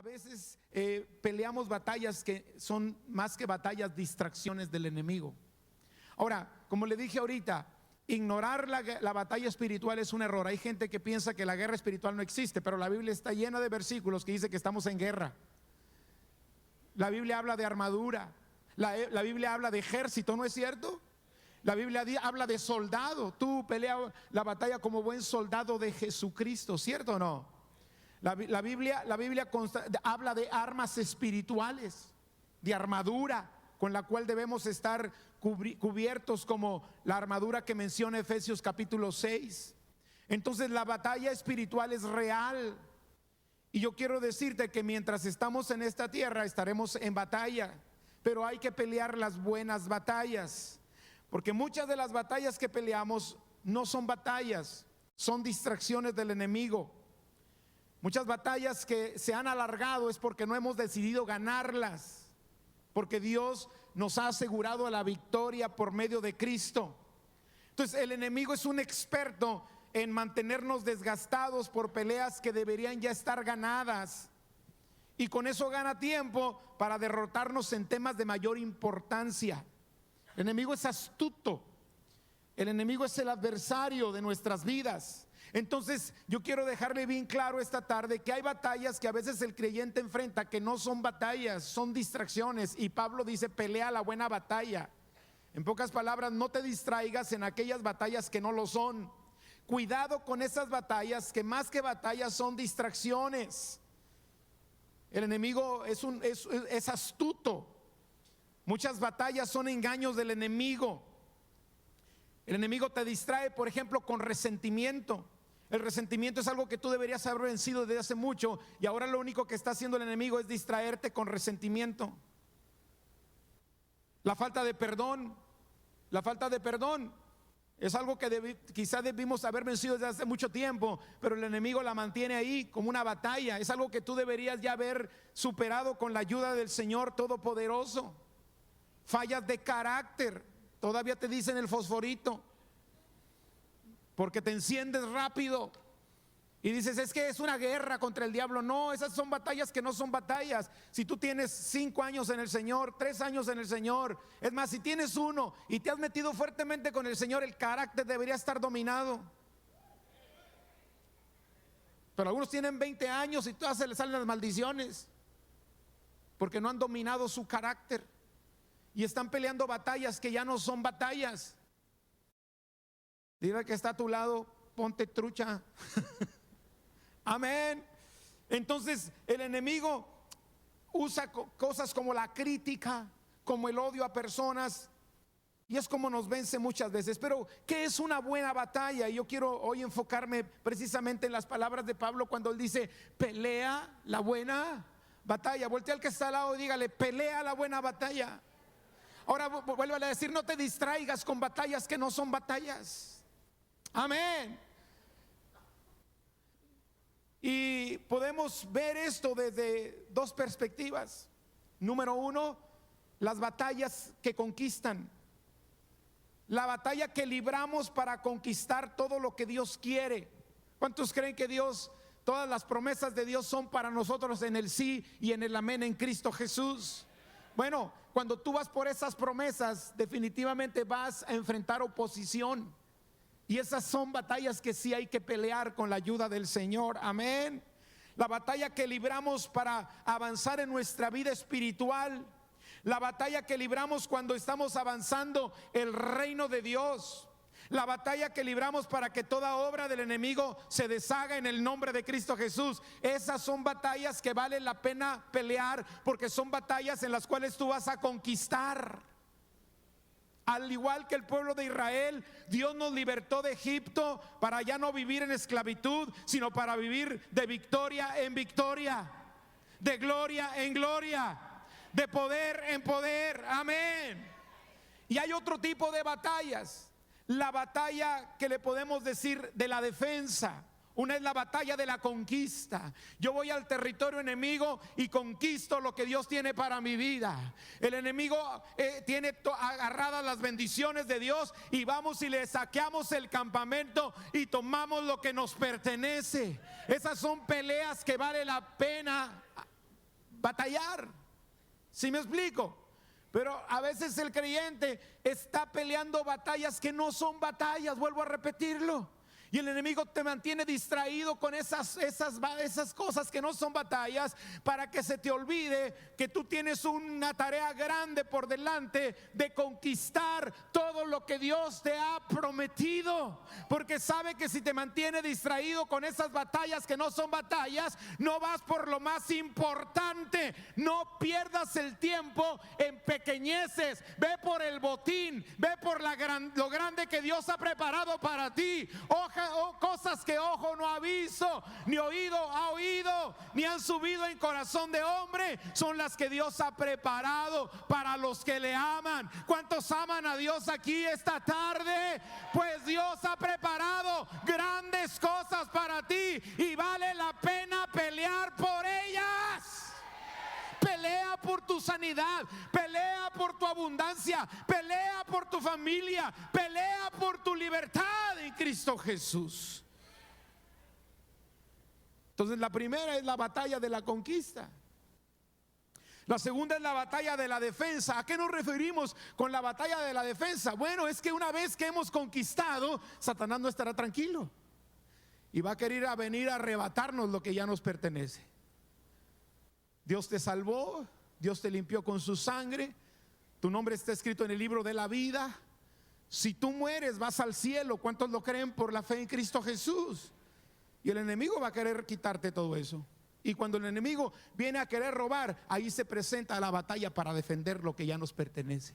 A veces peleamos batallas que son más que batallas, distracciones del enemigo. Ahora, como le dije ahorita, ignorar la batalla espiritual es un error. Hay gente que piensa que la guerra espiritual no existe, pero la Biblia está llena de versículos que dice que estamos en guerra. La Biblia habla de armadura, la Biblia habla de ejército, ¿no es cierto? La Biblia habla de soldado. Tú peleas la batalla como buen soldado de Jesucristo, ¿cierto o no? La Biblia habla de armas espirituales, de armadura con la cual debemos estar cubiertos, como la armadura que menciona Efesios capítulo 6. Entonces la batalla espiritual es real. Y yo quiero decirte que mientras estamos en esta tierra estaremos en batalla, pero hay que pelear las buenas batallas, porque muchas de las batallas que peleamos no son batallas, son distracciones del enemigo. Muchas batallas que se han alargado es porque no hemos decidido ganarlas, porque Dios nos ha asegurado la victoria por medio de Cristo. Entonces el enemigo es un experto en mantenernos desgastados por peleas que deberían ya estar ganadas, y con eso gana tiempo para derrotarnos en temas de mayor importancia. El enemigo es astuto, el enemigo es el adversario de nuestras vidas. Entonces yo quiero dejarle bien claro esta tarde que hay batallas que a veces el creyente enfrenta que no son batallas, son distracciones, y Pablo dice: pelea la buena batalla. En pocas palabras, no te distraigas en aquellas batallas que no lo son. Cuidado con esas batallas que más que batallas son distracciones. El enemigo es astuto. Muchas batallas son engaños del enemigo. El enemigo te distrae, por ejemplo, con resentimiento. El resentimiento es algo que tú deberías haber vencido desde hace mucho, y ahora lo único que está haciendo el enemigo es distraerte con resentimiento. La falta de perdón es algo que quizás debimos haber vencido desde hace mucho tiempo, pero el enemigo la mantiene ahí como una batalla. Es algo que tú deberías ya haber superado con la ayuda del Señor Todopoderoso. Fallas de carácter, todavía te dicen el fosforito, porque te enciendes rápido y dices: es que es una guerra contra el diablo. No, esas son batallas que no son batallas. Si tú tienes 5 años en el Señor, 3 años en el Señor, es más, si tienes 1 y te has metido fuertemente con el Señor, el carácter debería estar dominado. Pero algunos tienen 20 años y todas se les salen las maldiciones porque no han dominado su carácter y están peleando batallas que ya no son batallas. Dile que está a tu lado: ponte trucha. Amén. Entonces el enemigo usa cosas como la crítica, como el odio a personas, y es como nos vence muchas veces. Pero ¿qué es una buena batalla? Y yo quiero hoy enfocarme precisamente en las palabras de Pablo cuando él dice: pelea la buena batalla. Voltea al que está al lado y dígale: pelea la buena batalla. Ahora vuelve a decir: no te distraigas con batallas que no son batallas. Amén. Y podemos ver esto desde 2 perspectivas. Número 1, las batallas que conquistan. La batalla que libramos para conquistar todo lo que Dios quiere. ¿Cuántos creen que todas las promesas de Dios son para nosotros en el sí y en el amén en Cristo Jesús? Bueno, cuando tú vas por esas promesas, definitivamente vas a enfrentar oposición. Y esas son batallas que sí hay que pelear con la ayuda del Señor. Amén. La batalla que libramos para avanzar en nuestra vida espiritual. La batalla que libramos cuando estamos avanzando el reino de Dios. La batalla que libramos para que toda obra del enemigo se deshaga en el nombre de Cristo Jesús. Esas son batallas que vale la pena pelear, porque son batallas en las cuales tú vas a conquistar. Al igual que el pueblo de Israel, Dios nos libertó de Egipto para ya no vivir en esclavitud, sino para vivir de victoria en victoria, de gloria en gloria, de poder en poder. Amén. Y hay otro tipo de batallas. La batalla que le podemos decir de la defensa. Una es la batalla de la conquista. Yo voy al territorio enemigo y conquisto lo que Dios tiene para mi vida. El enemigo tiene agarradas las bendiciones de Dios, y vamos y le saqueamos el campamento y tomamos lo que nos pertenece. Esas son peleas que vale la pena batallar. ¿Sí me explico? Pero a veces el creyente está peleando batallas que no son batallas, vuelvo a repetirlo. Y el enemigo te mantiene distraído con esas cosas que no son batallas, para que se te olvide que tú tienes una tarea grande por delante de conquistar todo lo que Dios te ha prometido. Porque sabe que si te mantiene distraído con esas batallas que no son batallas, no vas por lo más importante. No pierdas el tiempo en pequeñeces. Ve por el botín, ve por lo grande que Dios ha preparado para ti. Cosas que ojo no ha visto, ni oído ha oído, ni han subido en corazón de hombre, son las que Dios ha preparado para los que le aman. ¿Cuántos aman a Dios aquí esta tarde? Pues Dios ha preparado grandes cosas para ti y vale la pena pelear por ellas. Pelea por tu sanidad, pelea por tu abundancia, pelea por tu familia, pelea por tu libertad en Cristo Jesús. Entonces la primera es la batalla de la conquista. La segunda es la batalla de la defensa. ¿A qué nos referimos con la batalla de la defensa? Bueno, es que una vez que hemos conquistado, Satanás no estará tranquilo y va a querer venir a arrebatarnos lo que ya nos pertenece. Dios te salvó, Dios te limpió con su sangre, tu nombre está escrito en el libro de la vida. Si tú mueres, vas al cielo. ¿Cuántos lo creen por la fe en Cristo Jesús? Y el enemigo va a querer quitarte todo eso. Y cuando el enemigo viene a querer robar, ahí se presenta la batalla para defender lo que ya nos pertenece.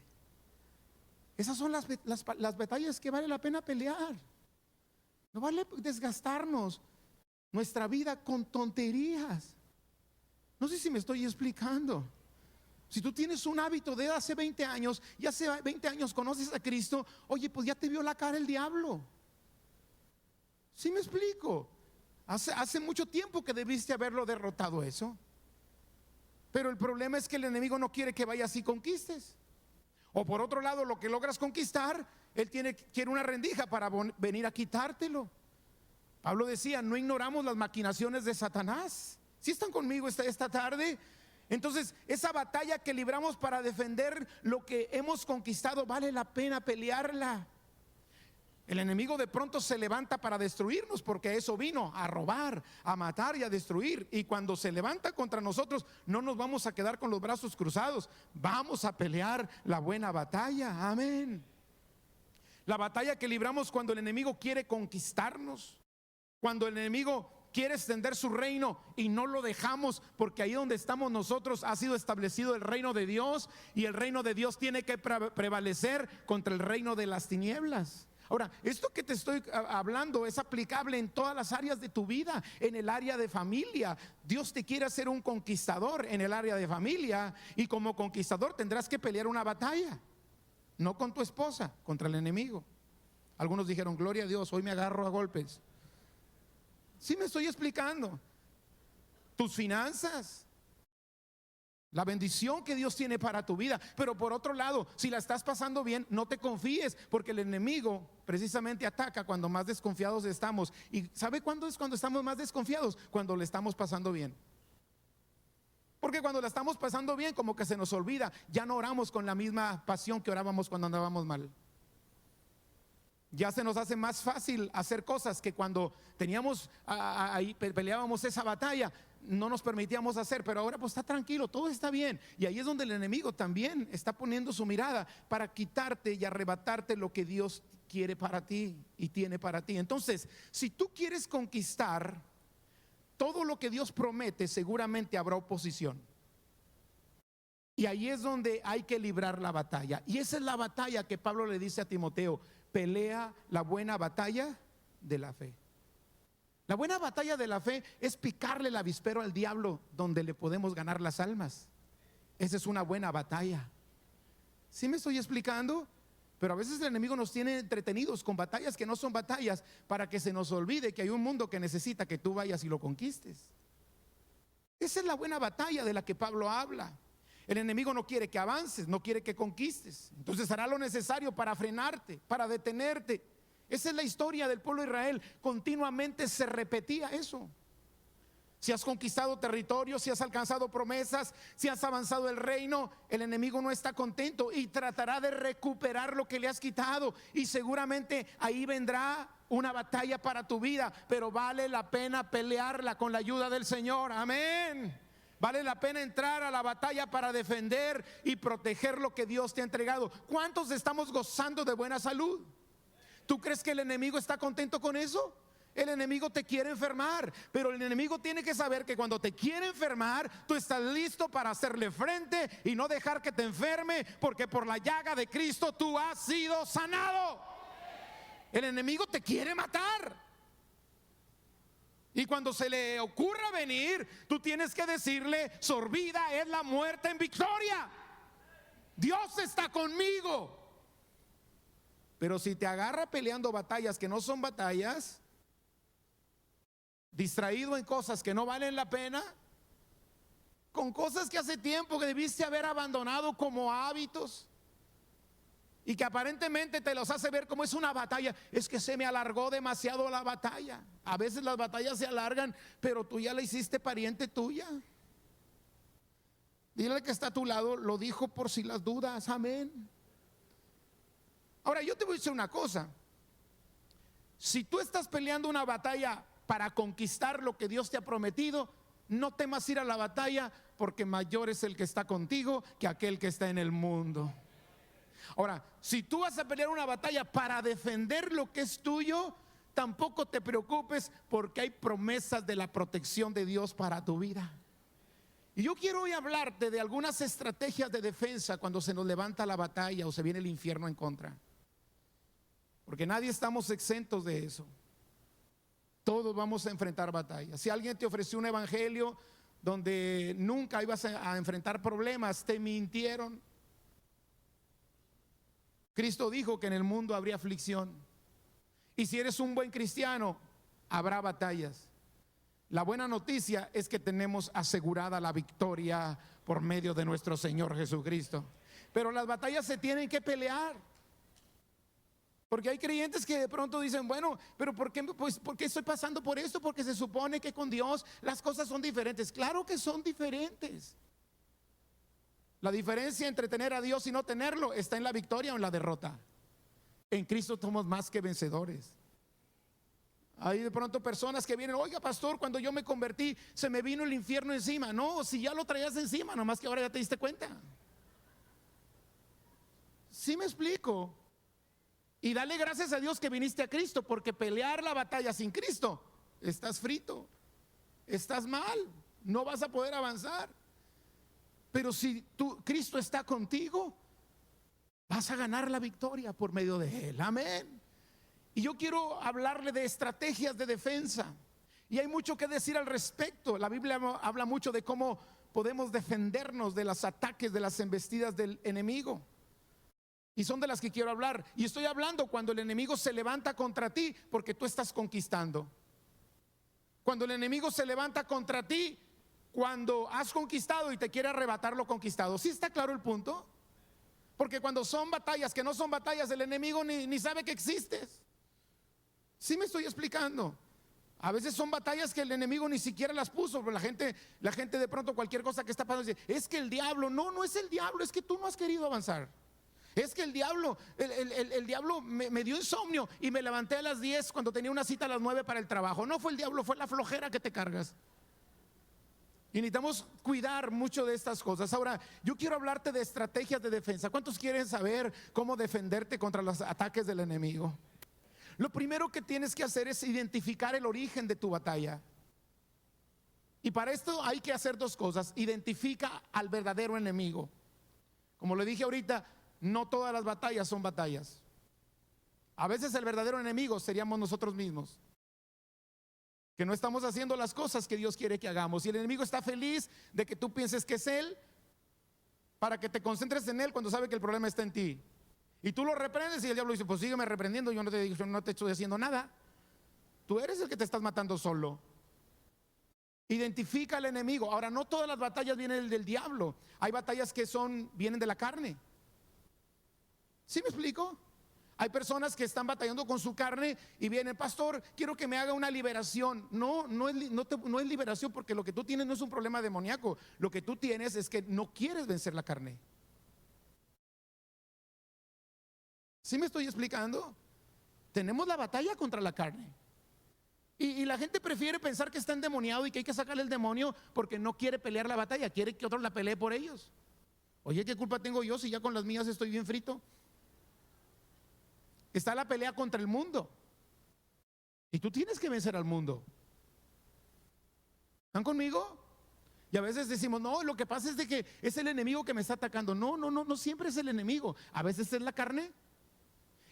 Esas son las batallas que vale la pena pelear. No vale desgastarnos nuestra vida con tonterías. No sé si me estoy explicando. Si tú tienes un hábito de hace 20 años y hace 20 años conoces a Cristo, oye, pues ya te vio la cara el diablo. ¿Sí me explico? Hace mucho tiempo que debiste haberlo derrotado eso. Pero el problema es que el enemigo no quiere que vayas y conquistes. O por otro lado, lo que logras conquistar, él quiere una rendija para venir a quitártelo. Pablo decía, no ignoramos las maquinaciones de Satanás. ¿Sí están conmigo esta tarde? Entonces, esa batalla que libramos para defender lo que hemos conquistado, vale la pena pelearla. El enemigo de pronto se levanta para destruirnos, porque eso vino, a robar, a matar y a destruir. Y cuando se levanta contra nosotros, no nos vamos a quedar con los brazos cruzados. Vamos a pelear la buena batalla. Amén. La batalla que libramos cuando el enemigo quiere conquistarnos, cuando el enemigo quiere extender su reino y no lo dejamos, porque ahí donde estamos nosotros ha sido establecido el reino de Dios, y el reino de Dios tiene que prevalecer contra el reino de las tinieblas. Ahora, esto que te estoy hablando es aplicable en todas las áreas de tu vida. En el área de familia, Dios te quiere hacer un conquistador en el área de familia, y como conquistador tendrás que pelear una batalla, no con tu esposa, contra el enemigo. Algunos dijeron, gloria a Dios, hoy me agarro a golpes. Sí me estoy explicando. Tus finanzas, la bendición que Dios tiene para tu vida. Pero por otro lado, si la estás pasando bien, no te confíes, porque el enemigo precisamente ataca cuando más desconfiados estamos. ¿Y sabe cuándo es cuando estamos más desconfiados? Cuando le estamos pasando bien. Porque cuando la estamos pasando bien, como que se nos olvida, ya no oramos con la misma pasión que orábamos cuando andábamos mal. Ya se nos hace más fácil hacer cosas que cuando teníamos ahí peleábamos esa batalla, no nos permitíamos hacer. Pero ahora pues está tranquilo, todo está bien. Y ahí es donde el enemigo también está poniendo su mirada para quitarte y arrebatarte lo que Dios quiere para ti y tiene para ti. Entonces, si tú quieres conquistar todo lo que Dios promete, seguramente habrá oposición. Y ahí es donde hay que librar la batalla. Y esa es la batalla que Pablo le dice a Timoteo: pelea la buena batalla de la fe. La buena batalla de la fe es picarle el avispero al diablo donde le podemos ganar las almas. Esa es una buena batalla. ¿Sí me estoy explicando? Pero a veces el enemigo nos tiene entretenidos con batallas que no son batallas, para que se nos olvide que hay un mundo que necesita que tú vayas y lo conquistes. Esa es la buena batalla de la que Pablo habla. El enemigo no quiere que avances, no quiere que conquistes. Entonces hará lo necesario para frenarte, para detenerte. Esa es la historia del pueblo de Israel. Continuamente se repetía eso. Si has conquistado territorio, si has alcanzado promesas, si has avanzado el reino, el enemigo no está contento y tratará de recuperar lo que le has quitado. Y seguramente ahí vendrá una batalla para tu vida, pero vale la pena pelearla con la ayuda del Señor. Amén. Vale la pena entrar a la batalla para defender y proteger lo que Dios te ha entregado. ¿Cuántos estamos gozando de buena salud? ¿Tú crees que el enemigo está contento con eso? El enemigo te quiere enfermar, pero el enemigo tiene que saber que cuando te quiere enfermar, tú estás listo para hacerle frente y no dejar que te enferme, porque por la llaga de Cristo tú has sido sanado. El enemigo te quiere matar. Y cuando se le ocurra venir, tú tienes que decirle: sorbida es la muerte en victoria. Dios está conmigo. Pero si te agarra peleando batallas que no son batallas, distraído en cosas que no valen la pena, con cosas que hace tiempo que debiste haber abandonado como hábitos y que aparentemente te los hace ver como es una batalla. Es que se me alargó demasiado la batalla. A veces las batallas se alargan, pero tú ya la hiciste pariente tuya. Dile que está a tu lado: lo dijo por si las dudas. Amén. Ahora yo te voy a decir una cosa: si tú estás peleando una batalla para conquistar lo que Dios te ha prometido, no temas ir a la batalla, porque mayor es el que está contigo que aquel que está en el mundo. Ahora, si tú vas a pelear una batalla para defender lo que es tuyo, tampoco te preocupes, porque hay promesas de la protección de Dios para tu vida. Y yo quiero hoy hablarte de algunas estrategias de defensa cuando se nos levanta la batalla o se viene el infierno en contra, porque nadie estamos exentos de eso. Todos vamos a enfrentar batallas. Si alguien te ofreció un evangelio donde nunca ibas a enfrentar problemas, te mintieron. Cristo dijo que en el mundo habría aflicción. Y si eres un buen cristiano, habrá batallas. La buena noticia es que tenemos asegurada la victoria por medio de nuestro Señor Jesucristo. Pero las batallas se tienen que pelear. Porque hay creyentes que de pronto dicen: bueno, pero ¿por qué estoy pasando por esto? Porque se supone que con Dios las cosas son diferentes. Claro que son diferentes. La diferencia entre tener a Dios y no tenerlo está en la victoria o en la derrota. En Cristo somos más que vencedores. Hay de pronto personas que vienen: oiga, pastor, cuando yo me convertí se me vino el infierno encima. No, si ya lo traías encima, nomás que ahora ya te diste cuenta. ¿Sí me explico? Y dale gracias a Dios que viniste a Cristo, porque pelear la batalla sin Cristo, estás frito, estás mal, no vas a poder avanzar. Pero si Cristo está contigo, vas a ganar la victoria por medio de Él. Amén. Y yo quiero hablarle de estrategias de defensa, y hay mucho que decir al respecto. La Biblia habla mucho de cómo podemos defendernos de los ataques, de las embestidas del enemigo. Y son de las que quiero hablar. Y estoy hablando cuando el enemigo se levanta contra ti porque tú estás conquistando. Cuando el enemigo se levanta contra ti cuando has conquistado y te quiere arrebatar lo conquistado. ¿Sí está claro el punto? Porque cuando son batallas que no son batallas, el enemigo ni sabe que existes. ¿Sí me estoy explicando? A veces son batallas que el enemigo ni siquiera las puso, pero la gente de pronto cualquier cosa que está pasando dice: es que el diablo. No es el diablo, es que tú no has querido avanzar. Es que el diablo me dio insomnio y me levanté a las 10 cuando tenía una cita a las 9 para el trabajo. No fue el diablo, fue la flojera que te cargas. Y necesitamos cuidar mucho de estas cosas. Ahora, yo quiero hablarte de estrategias de defensa. ¿Cuántos quieren saber cómo defenderte contra los ataques del enemigo? Lo primero que tienes que hacer es identificar el origen de tu batalla. Y para esto hay que hacer dos cosas: identifica al verdadero enemigo. Como le dije ahorita, no todas las batallas son batallas. A veces el verdadero enemigo seríamos nosotros mismos, que no estamos haciendo las cosas que Dios quiere que hagamos. Y el enemigo está feliz de que tú pienses que es Él, para que te concentres en Él cuando sabe que el problema está en ti. Y tú lo reprendes y el diablo dice: pues sígueme reprendiendo, yo no te estoy haciendo nada. Tú eres el que te estás matando solo. Identifica al enemigo. Ahora, no todas las batallas vienen del diablo. Hay batallas que vienen de la carne. ¿Sí me explico? Hay personas que están batallando con su carne y vienen, pastor, quiero que me haga una liberación. No es liberación, porque lo que tú tienes no es un problema demoníaco. Lo que tú tienes es que no quieres vencer la carne. ¿Sí me estoy explicando? Tenemos la batalla contra la carne. Y la gente prefiere pensar que está endemoniado y que hay que sacarle el demonio porque no quiere pelear la batalla, quiere que otro la pelee por ellos. Oye, ¿qué culpa tengo yo si ya con las mías estoy bien frito? Está la pelea contra el mundo. Y tú tienes que vencer al mundo. ¿Están conmigo? Y a veces decimos, no, lo que pasa es de que es el enemigo que me está atacando. No siempre es el enemigo. A veces es la carne.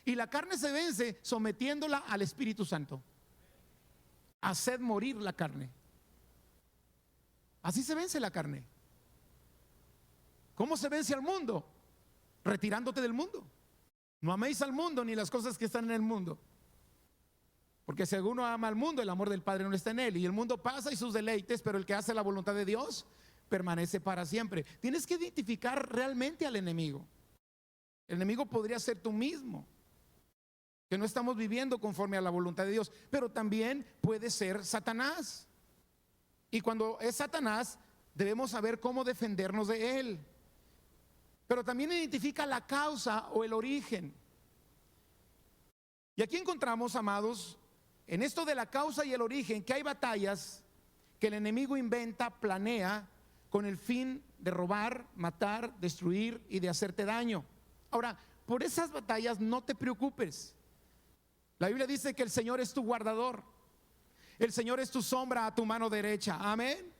Y la carne se vence sometiéndola al Espíritu Santo. Haced morir la carne. Así se vence la carne. ¿Cómo se vence al mundo? Retirándote del mundo. No améis al mundo ni las cosas que están en el mundo, porque si alguno ama al mundo, el amor del Padre no está en él. Y el mundo pasa y sus deleites, pero el que hace la voluntad de Dios permanece para siempre. Tienes que identificar realmente al enemigo. El enemigo podría ser tú mismo, que no estamos viviendo conforme a la voluntad de Dios, pero también puede ser Satanás. Y cuando es Satanás, debemos saber cómo defendernos de él. Pero también identifica la causa o el origen. Y aquí encontramos, amados, en esto de la causa y el origen, que hay batallas que el enemigo inventa, planea, con el fin de robar, matar, destruir y de hacerte daño. Ahora, por esas batallas no te preocupes. La Biblia dice que el Señor es tu guardador. El Señor es tu sombra a tu mano derecha. Amén.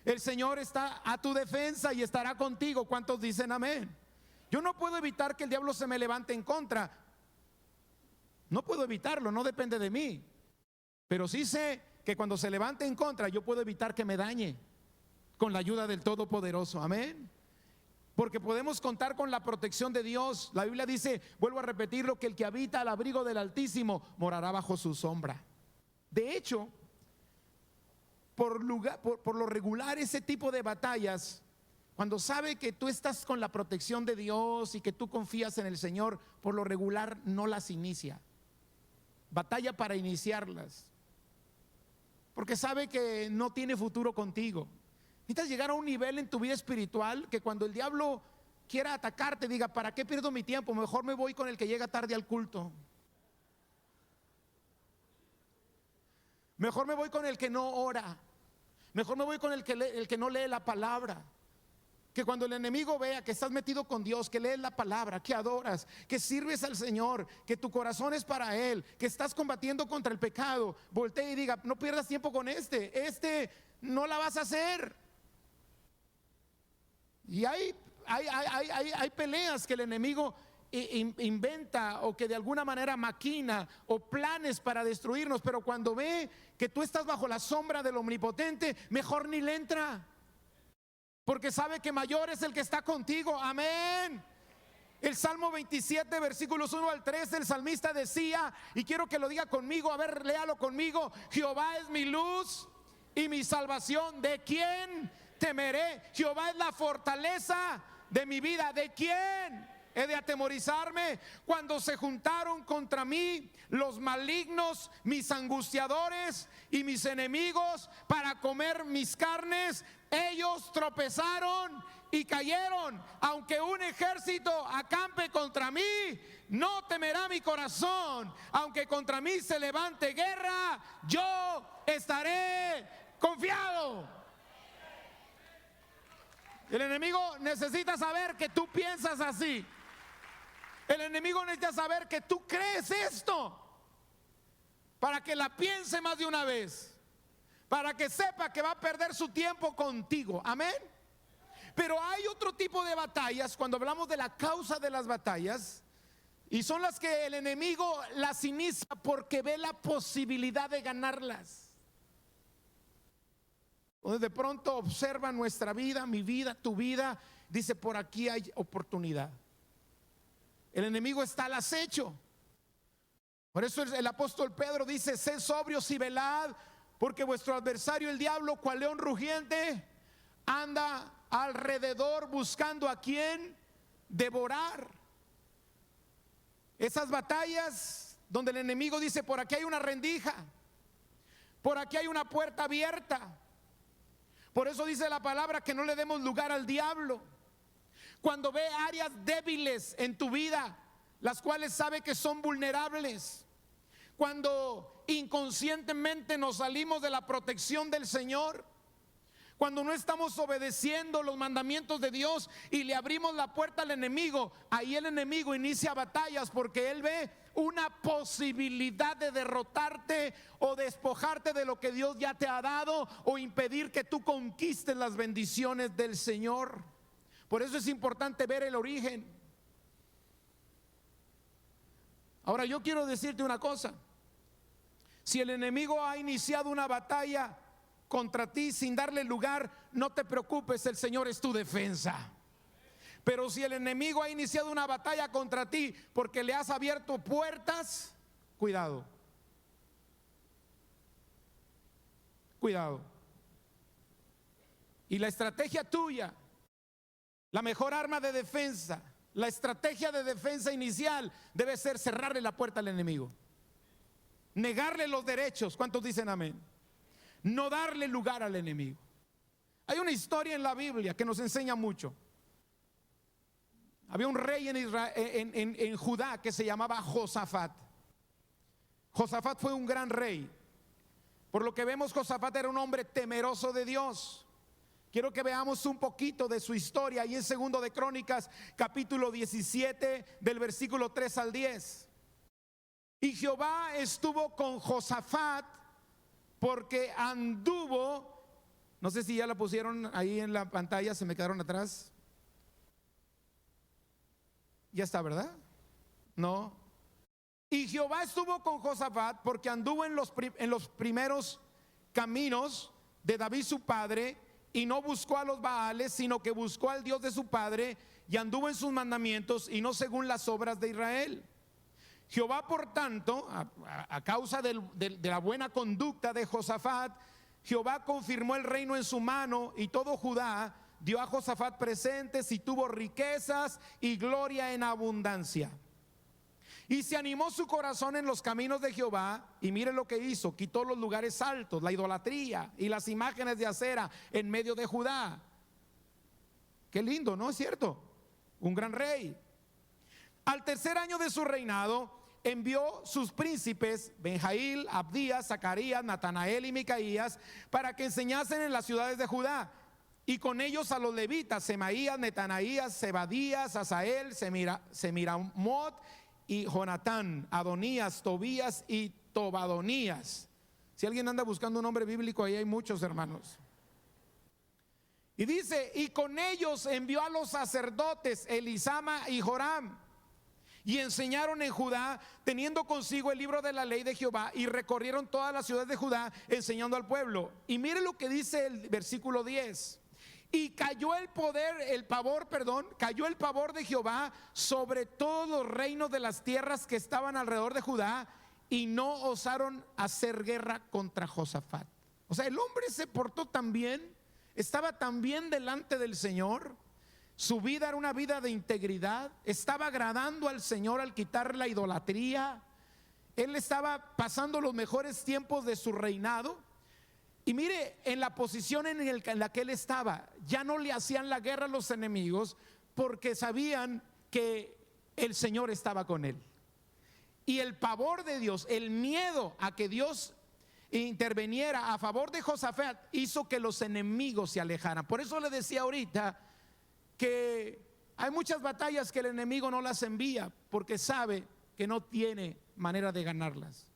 El Señor está a tu defensa y estará contigo. ¿Cuántos dicen amén? Yo no puedo evitar que el diablo se me levante en contra. No puedo evitarlo, no depende de mí. Pero sí sé que cuando se levante en contra, yo puedo evitar que me dañe con la ayuda del Todopoderoso. Amén. Porque podemos contar con la protección de Dios. La Biblia dice, vuelvo a repetirlo, que el que habita al abrigo del Altísimo morará bajo su sombra. De hecho, por lo regular, ese tipo de batallas, cuando sabe que tú estás con la protección de Dios y que tú confías en el Señor, por lo regular no las inicia. Batalla para iniciarlas, porque sabe que no tiene futuro contigo. Necesitas llegar a un nivel en tu vida espiritual que cuando el diablo quiera atacarte, diga, ¿para qué pierdo mi tiempo? Mejor me voy con el que llega tarde al culto. Mejor me voy con el que no ora. Mejor me voy con el que no lee la palabra. Que cuando el enemigo vea que estás metido con Dios, que lees la palabra, que adoras, que sirves al Señor, que tu corazón es para Él, que estás combatiendo contra el pecado, voltee y diga, no pierdas tiempo con este no la vas a hacer. Y hay peleas que el enemigo inventa o que de alguna manera maquina o planes para destruirnos, pero cuando ve que tú estás bajo la sombra del Omnipotente, mejor ni le entra, porque sabe que mayor es el que está contigo. Amén. El Salmo 27, versículos 1 al 3, el salmista decía, y quiero que lo diga conmigo, a ver, léalo conmigo: Jehová es mi luz y mi salvación, ¿de quién temeré? Jehová es la fortaleza de mi vida, ¿de quién he de atemorizarme? Cuando se juntaron contra mí los malignos, mis angustiadores y mis enemigos para comer mis carnes, ellos tropezaron y cayeron. Aunque un ejército acampe contra mí, no temerá mi corazón. Aunque contra mí se levante guerra, yo estaré confiado. El enemigo necesita saber que tú piensas así. El enemigo necesita saber que tú crees esto, para que la piense más de una vez, para que sepa que va a perder su tiempo contigo. Amén. Pero hay otro tipo de batallas, cuando hablamos de la causa de las batallas, y son las que el enemigo las inicia porque ve la posibilidad de ganarlas. Donde de pronto observa nuestra vida, mi vida, tu vida, dice, por aquí hay oportunidad. El enemigo está al acecho. Por eso el apóstol Pedro dice, sed sobrios y velad, porque vuestro adversario el diablo, cual león rugiente, anda alrededor buscando a quien devorar. Esas batallas donde el enemigo dice: por aquí hay una rendija, por aquí hay una puerta abierta. Por eso dice la palabra que no le demos lugar al diablo. Cuando ve áreas débiles en tu vida, las cuales sabe que son vulnerables, cuando inconscientemente nos salimos de la protección del Señor, cuando no estamos obedeciendo los mandamientos de Dios y le abrimos la puerta al enemigo, ahí el enemigo inicia batallas, porque él ve una posibilidad de derrotarte o despojarte de lo que Dios ya te ha dado, o impedir que tú conquistes las bendiciones del Señor. Por eso es importante ver el origen. Ahora yo quiero decirte una cosa: si el enemigo ha iniciado una batalla contra ti sin darle lugar, no te preocupes, el Señor es tu defensa. Pero si el enemigo ha iniciado una batalla contra ti porque le has abierto puertas, cuidado. Cuidado. Y la estrategia tuya, la mejor arma de defensa, la estrategia de defensa inicial debe ser cerrarle la puerta al enemigo, negarle los derechos. ¿Cuántos dicen amén? No darle lugar al enemigo. Hay una historia en la Biblia que nos enseña mucho. Había un rey en Israel, en Judá, que se llamaba Josafat. Josafat fue un gran rey. Por lo que vemos, Josafat era un hombre temeroso de Dios. Quiero que veamos un poquito de su historia ahí en Segundo de Crónicas, capítulo 17, del versículo 3 al 10. Y Jehová estuvo con Josafat porque anduvo, no sé si ya la pusieron ahí en la pantalla, se me quedaron atrás. Ya está, ¿verdad? No. Y Jehová estuvo con Josafat porque anduvo en los primeros caminos de David su padre, y no buscó a los Baales, sino que buscó al Dios de su padre, y anduvo en sus mandamientos y no según las obras de Israel. Jehová, por tanto, a causa de la buena conducta de Josafat, Jehová confirmó el reino en su mano, y todo Judá dio a Josafat presentes y tuvo riquezas y gloria en abundancia. Y se animó su corazón en los caminos de Jehová, y mire lo que hizo: quitó los lugares altos, la idolatría y las imágenes de acera en medio de Judá. Qué lindo, ¿no es cierto? Un gran rey. Al tercer año de su reinado, envió sus príncipes Benjail, Abdías, Zacarías, Natanael y Micaías para que enseñasen en las ciudades de Judá, y con ellos a los levitas Semaías, Netanaías, Zebadías, Asael, Semiramot y Jonatán, Adonías, Tobías y Tobadonías. Si alguien anda buscando un nombre bíblico, ahí hay muchos, hermanos. Y dice: y con ellos envió a los sacerdotes Elisama y Joram, y enseñaron en Judá, teniendo consigo el libro de la ley de Jehová, y recorrieron todas las ciudades de Judá enseñando al pueblo. Y mire lo que dice el versículo 10: y cayó el pavor de Jehová sobre todos los reinos de las tierras que estaban alrededor de Judá, y no osaron hacer guerra contra Josafat. O sea, el hombre se portó tan bien, estaba tan bien delante del Señor. Su vida era una vida de integridad, estaba agradando al Señor al quitar la idolatría. Él estaba pasando los mejores tiempos de su reinado. Y mire, en la posición en la que él estaba, ya no le hacían la guerra a los enemigos, porque sabían que el Señor estaba con él. Y el pavor de Dios, el miedo a que Dios interviniera a favor de Josafat, hizo que los enemigos se alejaran. Por eso le decía ahorita que hay muchas batallas que el enemigo no las envía, porque sabe que no tiene manera de ganarlas.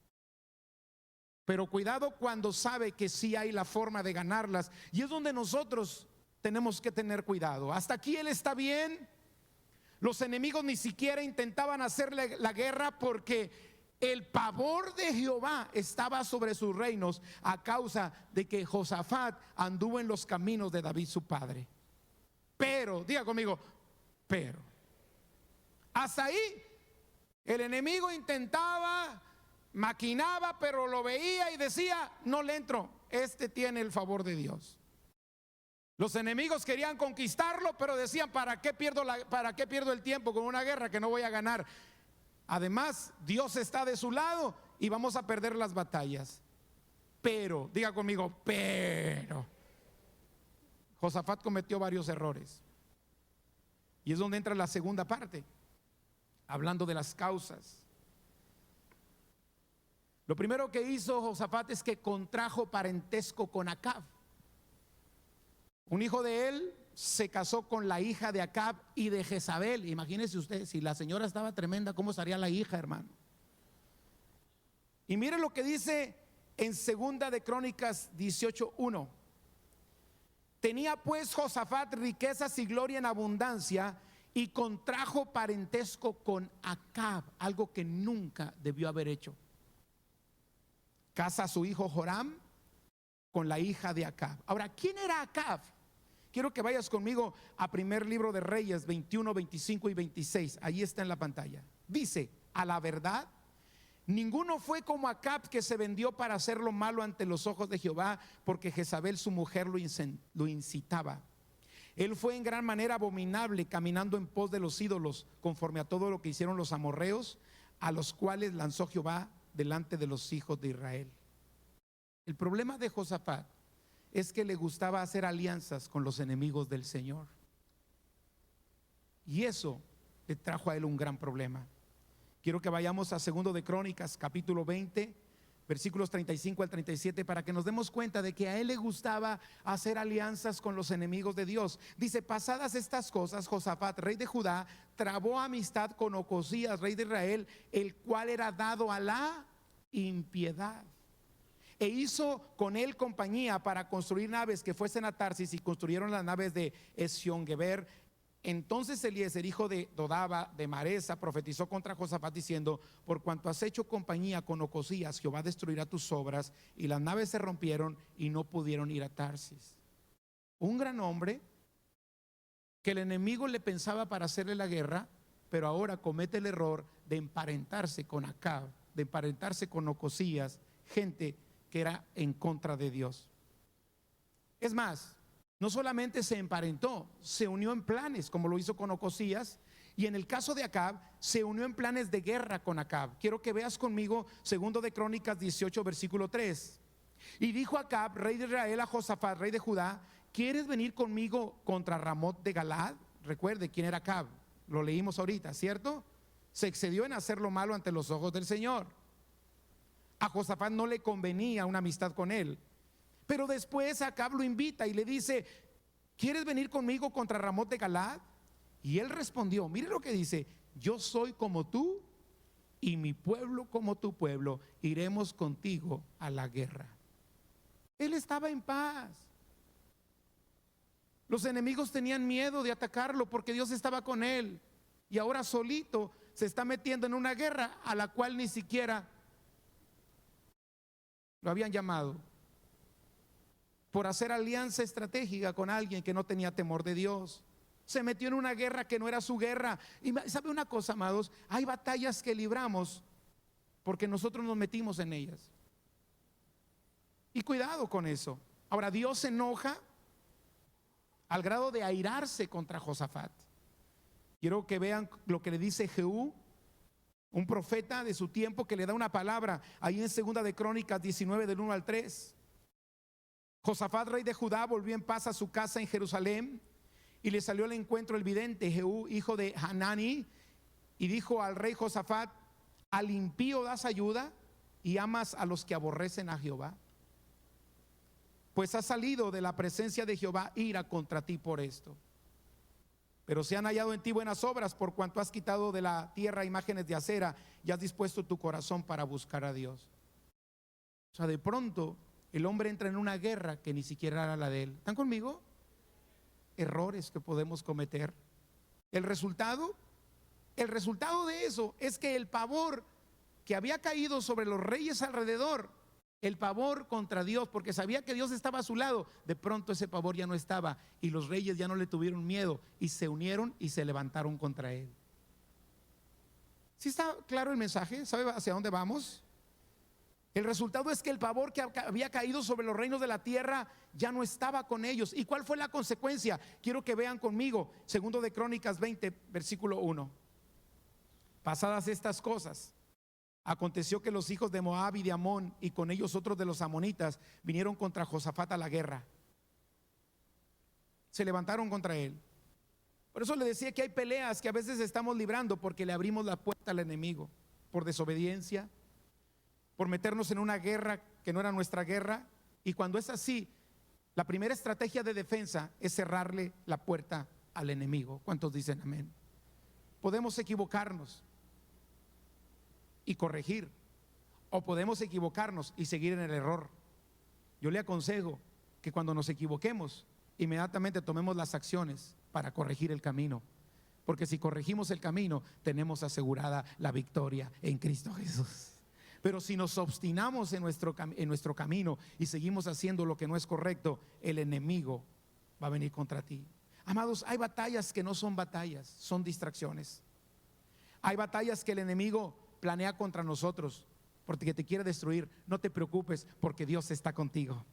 Pero cuidado cuando sabe que sí hay la forma de ganarlas, y es donde nosotros tenemos que tener cuidado. Hasta aquí él está bien. Los enemigos ni siquiera intentaban hacerle la guerra, porque el pavor de Jehová estaba sobre sus reinos a causa de que Josafat anduvo en los caminos de David su padre. Pero, diga conmigo, pero hasta ahí el enemigo intentaba, maquinaba, pero lo veía y decía: no le entro, este tiene el favor de Dios. Los enemigos querían conquistarlo, pero decían: ¿para qué pierdo el tiempo con una guerra que no voy a ganar? Además, Dios está de su lado y vamos a perder las batallas. Pero, diga conmigo, pero Josafat cometió varios errores. Y es donde entra la segunda parte, hablando de las causas. Lo primero que hizo Josafat es que contrajo parentesco con Acab. Un hijo de él se casó con la hija de Acab y de Jezabel. Imagínese usted, si la señora estaba tremenda, ¿cómo estaría la hija, hermano? Y mire lo que dice en segunda de Crónicas 18:1. Tenía pues Josafat riquezas y gloria en abundancia, y contrajo parentesco con Acab, algo que nunca debió haber hecho. Casa a su hijo Joram con la hija de Acab. Ahora, ¿quién era Acab? Quiero que vayas conmigo a primer libro de Reyes 21, 25 y 26. Ahí está en la pantalla. Dice: a la verdad, ninguno fue como Acab, que se vendió para hacer lo malo ante los ojos de Jehová, porque Jezabel su mujer lo incitaba. Él fue en gran manera abominable, caminando en pos de los ídolos, conforme a todo lo que hicieron los amorreos, a los cuales lanzó Jehová delante de los hijos de Israel. El problema de Josafat es que le gustaba hacer alianzas con los enemigos del Señor, y eso le trajo a él un gran problema. Quiero que vayamos a segundo de Crónicas, capítulo 20, versículos 35 al 37, para que nos demos cuenta de que a él le gustaba hacer alianzas con los enemigos de Dios. Dice: pasadas estas cosas, Josafat, rey de Judá, trabó amistad con Ocosías, rey de Israel, el cual era dado a la impiedad, e hizo con él compañía para construir naves que fuesen a Tarsis, y construyeron las naves de Ezión-Geber. Entonces Eliezer, hijo de Dodaba de Maresa, profetizó contra Josafat diciendo: por cuanto has hecho compañía con Ocosías, Jehová destruirá tus obras. Y las naves se rompieron y no pudieron ir a Tarsis. Un gran hombre que el enemigo le pensaba para hacerle la guerra, pero ahora comete el error de emparentarse con Acab, de emparentarse con Ocosías, gente que era en contra de Dios. Es más, no solamente se emparentó, se unió en planes, como lo hizo con Ocosías. Y en el caso de Acab, se unió en planes de guerra con Acab. Quiero que veas conmigo segundo de Crónicas 18, versículo 3. Y dijo Acab, rey de Israel, a Josafat, rey de Judá: ¿quieres venir conmigo contra Ramot de Galaad? Recuerde quién era Acab, lo leímos ahorita, ¿cierto? Se excedió en hacer lo malo ante los ojos del Señor. A Josafat no le convenía una amistad con él. Pero después Acab lo invita y le dice: ¿quieres venir conmigo contra Ramot de Galaad? Y él respondió, mire lo que dice: yo soy como tú y mi pueblo como tu pueblo, iremos contigo a la guerra. Él estaba en paz. Los enemigos tenían miedo de atacarlo porque Dios estaba con él, y ahora solito se está metiendo en una guerra a la cual ni siquiera lo habían llamado, por hacer alianza estratégica con alguien que no tenía temor de Dios. Se metió en una guerra que no era su guerra. Y sabe una cosa, amados, hay batallas que libramos porque nosotros nos metimos en ellas. Y cuidado con eso. Ahora, Dios se enoja al grado de airarse contra Josafat. Quiero que vean lo que le dice Jehú, un profeta de su tiempo, que le da una palabra ahí en segunda de Crónicas 19, del 1 al 3. Josafat, rey de Judá, volvió en paz a su casa en Jerusalén, y le salió al encuentro el vidente Jehú, hijo de Hanani, y dijo al rey Josafat: ¿al impío das ayuda y amas a los que aborrecen a Jehová? Pues ha salido de la presencia de Jehová ira contra ti por esto. Pero se han hallado en ti buenas obras, por cuanto has quitado de la tierra imágenes de acera y has dispuesto tu corazón para buscar a Dios. O sea, de pronto el hombre entra en una guerra que ni siquiera era la de él. ¿Están conmigo? Errores que podemos cometer. El resultado de eso es que el pavor que había caído sobre los reyes alrededor, el pavor contra Dios, porque sabía que Dios estaba a su lado, de pronto ese pavor ya no estaba, y los reyes ya no le tuvieron miedo y se unieron y se levantaron contra él. ¿Sí está claro el mensaje? ¿Sabe hacia dónde vamos? El resultado es que el pavor que había caído sobre los reinos de la tierra ya no estaba con ellos. ¿Y cuál fue la consecuencia? Quiero que vean conmigo segundo de Crónicas 20, versículo 1. Pasadas estas cosas, aconteció que los hijos de Moab y de Amón, y con ellos otros de los amonitas, vinieron contra Josafat a la guerra. Se levantaron contra él. Por eso le decía que hay peleas que a veces estamos librando porque le abrimos la puerta al enemigo, por desobediencia, por meternos en una guerra que no era nuestra guerra. Y cuando es así, la primera estrategia de defensa es cerrarle la puerta al enemigo. ¿Cuántos dicen amén? Podemos equivocarnos y corregir, o podemos equivocarnos y seguir en el error. Yo le aconsejo que cuando nos equivoquemos, inmediatamente tomemos las acciones para corregir el camino, porque si corregimos el camino, tenemos asegurada la victoria en Cristo Jesús. Pero si nos obstinamos en nuestro camino y seguimos haciendo lo que no es correcto, el enemigo va a venir contra ti. Amados, hay batallas que no son batallas, son distracciones. Hay batallas que el enemigo planea contra nosotros porque te quiere destruir. No te preocupes, porque Dios está contigo.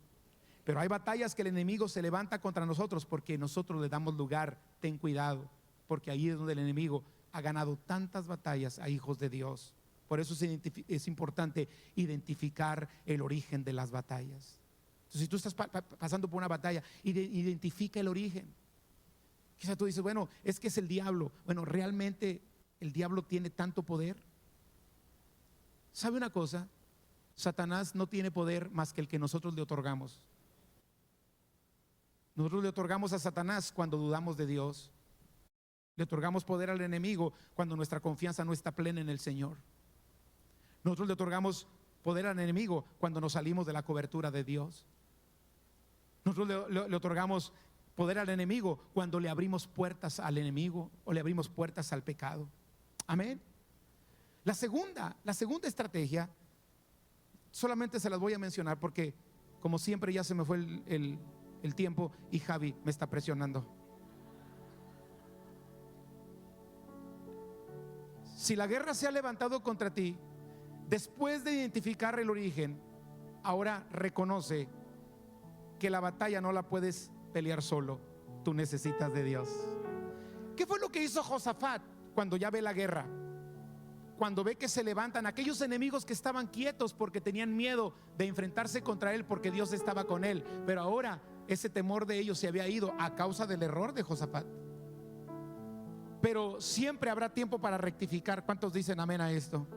Pero hay batallas que el enemigo se levanta contra nosotros porque nosotros le damos lugar. Ten cuidado, porque ahí es donde el enemigo ha ganado tantas batallas a hijos de Dios. Por eso es importante identificar el origen de las batallas. Entonces, si tú estás pasando por una batalla, identifica el origen. Quizá tú dices, bueno, es que es el diablo. Bueno, ¿realmente el diablo tiene tanto poder? ¿Sabe una cosa? Satanás no tiene poder más que el que nosotros le otorgamos. Nosotros le otorgamos a Satanás cuando dudamos de Dios. Le otorgamos poder al enemigo cuando nuestra confianza no está plena en el Señor. Nosotros le otorgamos poder al enemigo cuando nos salimos de la cobertura de Dios. Nosotros le otorgamos poder al enemigo cuando le abrimos puertas al enemigo o le abrimos puertas al pecado. Amén. La segunda estrategia, solamente se las voy a mencionar porque como siempre ya se me fue el tiempo y Javi me está presionando. Si la guerra se ha levantado contra ti, después de identificar el origen, ahora reconoce que la batalla no la puedes pelear solo, tú necesitas de Dios. ¿Qué fue lo que hizo Josafat cuando ya ve la guerra? Cuando ve que se levantan aquellos enemigos que estaban quietos porque tenían miedo de enfrentarse contra él porque Dios estaba con él, pero ahora ese temor de ellos se había ido a causa del error de Josafat. Pero siempre habrá tiempo para rectificar. ¿Cuántos dicen amén a esto?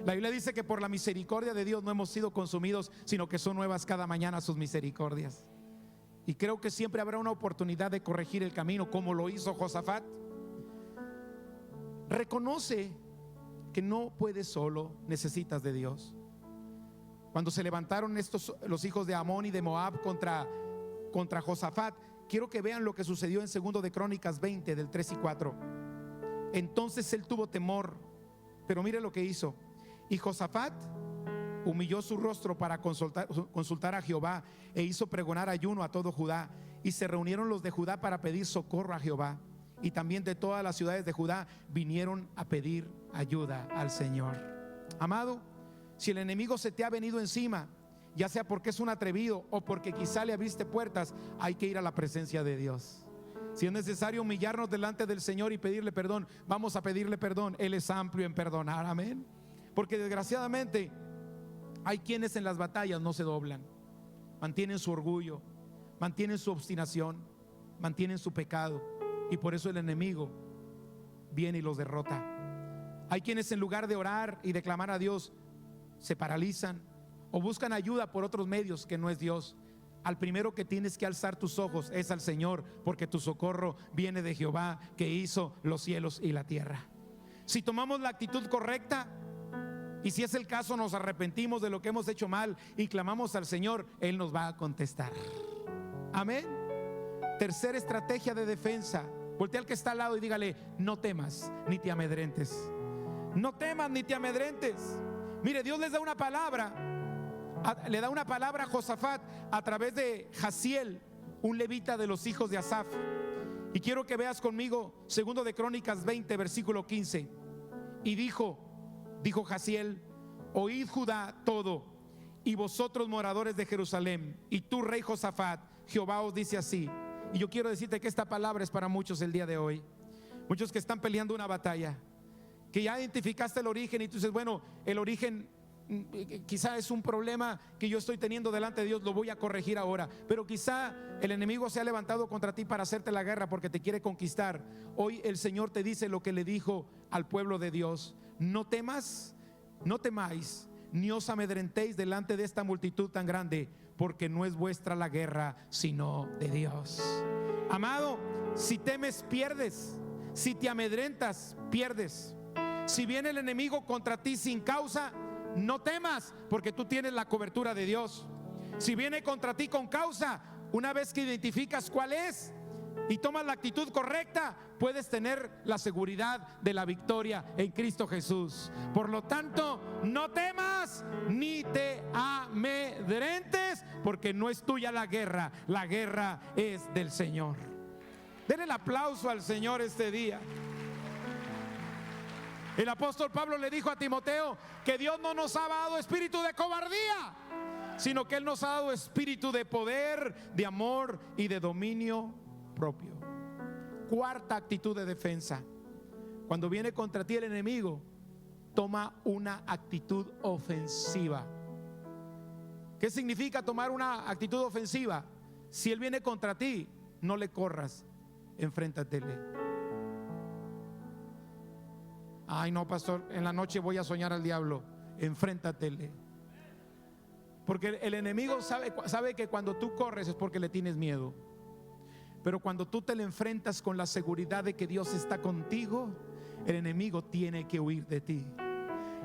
La Biblia dice que por la misericordia de Dios no hemos sido consumidos, sino que son nuevas cada mañana sus misericordias. Y creo que siempre habrá una oportunidad de corregir el camino, como lo hizo Josafat. Reconoce que no puedes solo, necesitas de Dios. Cuando se levantaron los hijos de Amón y de Moab contra Josafat, quiero que vean lo que sucedió en 2 de Crónicas 20 del 3 y 4. Entonces él tuvo temor, pero mire lo que hizo. Y Josafat humilló su rostro para consultar a Jehová, e hizo pregonar ayuno a todo Judá. Y se reunieron los de Judá para pedir socorro a Jehová. Y también de todas las ciudades de Judá vinieron a pedir ayuda al Señor. Amado, si el enemigo se te ha venido encima, ya sea porque es un atrevido o porque quizá le abriste puertas, hay que ir a la presencia de Dios. Si es necesario humillarnos delante del Señor y pedirle perdón, vamos a pedirle perdón. Él es amplio en perdonar, amén. Porque desgraciadamente hay quienes en las batallas no se doblan, mantienen su orgullo, mantienen su obstinación, mantienen su pecado, y por eso el enemigo viene y los derrota. Hay quienes en lugar de orar y de clamar a Dios se paralizan o buscan ayuda por otros medios que no es Dios. Al primero que tienes que alzar tus ojos es al Señor, porque tu socorro viene de Jehová, que hizo los cielos y la tierra. Si tomamos la actitud correcta, y si es el caso nos arrepentimos de lo que hemos hecho mal y clamamos al Señor, Él nos va a contestar. Amén. Tercera estrategia de defensa. Voltea al que está al lado y dígale: no temas ni te amedrentes. No temas ni te amedrentes. Mire, Dios les da una palabra. Le da una palabra a Josafat a través de Jaziel, un levita de los hijos de Asaf. Y quiero que veas conmigo 2 de Crónicas 20 versículo 15. Y dijo Jaziel: oíd Judá todo, y vosotros moradores de Jerusalén, y tú rey Josafat, Jehová os dice así. Y yo quiero decirte que esta palabra es para muchos el día de hoy. Muchos que están peleando una batalla, que ya identificaste el origen y tú dices, bueno, el origen quizá es un problema que yo estoy teniendo delante de Dios, lo voy a corregir ahora. Pero quizá el enemigo se ha levantado contra ti para hacerte la guerra porque te quiere conquistar. Hoy el Señor te dice lo que le dijo al pueblo de Dios: no temas, no temáis, ni os amedrentéis delante de esta multitud tan grande, porque no es vuestra la guerra, sino de Dios. Amado, si temes, pierdes. Si te amedrentas, pierdes. Si viene el enemigo contra ti sin causa, no temas, porque tú tienes la cobertura de Dios. Si viene contra ti con causa, una vez que identificas cuál es y tomas la actitud correcta, puedes tener la seguridad de la victoria en Cristo Jesús. Por lo tanto, no temas ni te amedrentes, porque no es tuya la guerra es del Señor. Denle el aplauso al Señor este día. El apóstol Pablo le dijo a Timoteo que Dios no nos ha dado espíritu de cobardía, sino que Él nos ha dado espíritu de poder, de amor y de dominio propio. Cuarta actitud de defensa: cuando viene contra ti el enemigo, toma una actitud ofensiva. ¿Qué significa tomar una actitud ofensiva? Si él viene contra ti, no le corras, enfréntatele. Ay, no, pastor, en la noche voy a soñar al diablo. Enfréntatele. Porque el enemigo sabe que cuando tú corres es porque le tienes miedo. Pero cuando tú te le enfrentas con la seguridad de que Dios está contigo, el enemigo tiene que huir de ti.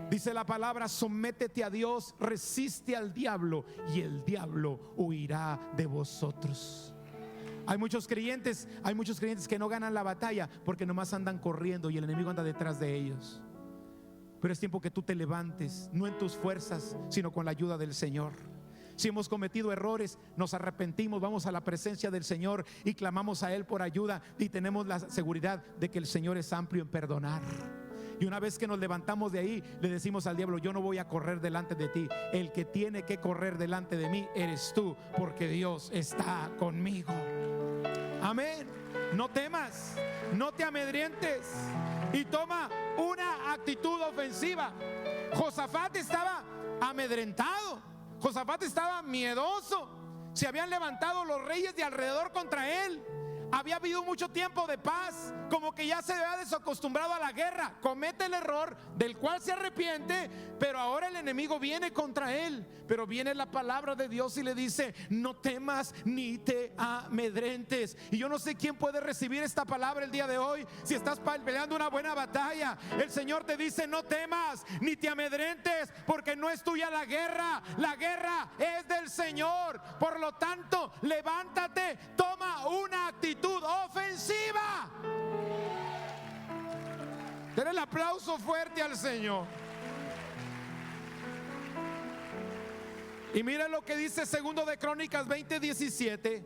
Dice la palabra: sométete a Dios, resiste al diablo y el diablo huirá de vosotros. Hay muchos creyentes que no ganan la batalla porque nomás andan corriendo y el enemigo anda detrás de ellos. Pero es tiempo que tú te levantes, no en tus fuerzas, sino con la ayuda del Señor. Si hemos cometido errores, nos arrepentimos, vamos a la presencia del Señor y clamamos a Él por ayuda, y tenemos la seguridad de que el Señor es amplio en perdonar. Y una vez que nos levantamos de ahí, le decimos al diablo: yo no voy a correr delante de ti, el que tiene que correr delante de mí eres tú, porque Dios está conmigo. Amén. No temas, no te amedrentes y toma una actitud ofensiva. Josafat estaba amedrentado, Josafat estaba miedoso. Se habían levantado los reyes de alrededor contra él. Había habido mucho tiempo de paz, como que ya se había desacostumbrado a la guerra. Comete el error del cual se arrepiente, pero ahora el enemigo viene contra él. Pero viene la palabra de Dios y le dice: no temas ni te amedrentes. Y yo no sé quién puede recibir esta palabra el día de hoy. Si estás peleando una buena batalla, el Señor te dice: no temas ni te amedrentes, porque no es tuya la guerra es del Señor. Por lo tanto, levántate, toma una actitud ofensiva. Denle el aplauso fuerte al Señor. Y miren lo que dice segundo de Crónicas 20:17: